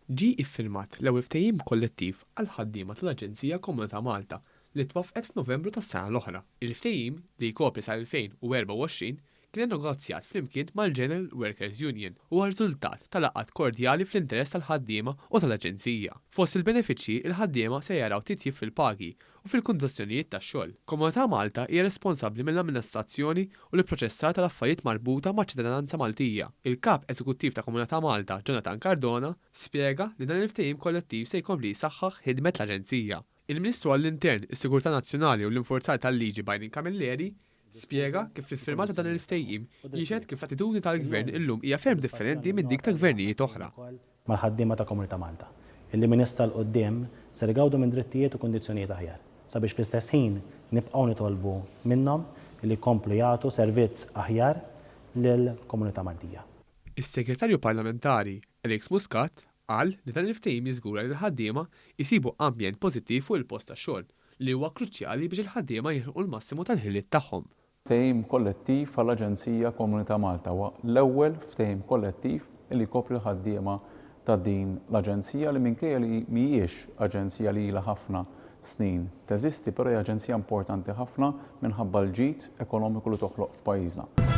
Ġie iffirmat l-ewwel ftehim kollettiv għal ħaddiema tal-Aġenzija Komunità Malta li twaffqet f'Novembru tas-sena l-oħra. Il-ftehim li jkopri sal-2024 kien negozjat flimkien mal-General Workers Union u huwa riżultat tal-laqgħat kordjali fl-interess tal-ħaddiema u tal-Aġenzija. Fost il-benefiċċji il-ħaddiema se jaraw titjib fil-pagi u fil-kundizzjonijiet tax-xogħol. Komunità Malta hija responsabbli mill-amministrazzjoni u l-proċessar tal-affarijiet marbuta maċ-ċittadinanza Maltija. Il-kap eżekuttiv ta' Komunità Malta, Jonathan Cardona, spjega li dan il-ftehim kollettiv se jkompli jsaħħaħ ħidmet l-Aġenzija. Il-Ministru għall-Intern, is-Sigurtà Nazzjonali u l-Infurzar tal-Liġi Bajrin Camilleri spjega kif l-iffirmat ta' dan il-ftehim jixed kif l-attitudni tal-Gvern illum hija ferm differenti minn dik ta' gvernijiet oħra. Mal-ħaddiema ta' Komunità Malta, illi minn issa l-qoddim ser igawdu minn drittijiet u kundizzjonijiet aħjar, sabiex fl-istess ħin nibqgħu nitolbu minnhom li jkomplu jagħtu servizz aħjar lill-Komunità Maltija. Is-Segretarju Parlamentari Alex Muscat qal li dan il-ftehim jiżgura li l-ħaddiema jsibu ambjent pożittiv fuq il-post tax-xogħol li huwa kruċjali biex il-ħaddiema jilħqu l-massimu tal-ħiliet tagħhom. Ftehim kollettiv għall-Aġenzija Komunità Malta huwa l-ewwel ftehim kollettiv li jkopri l-ħaddiema ta' din l-Aġenzija li minkejja li mhijiex aġenzija li ilha ħafna snin teżisti, però hija aġenzija importanti ħafna minħabba l-ġid ekonomiku li toħloq f'pajjiżna.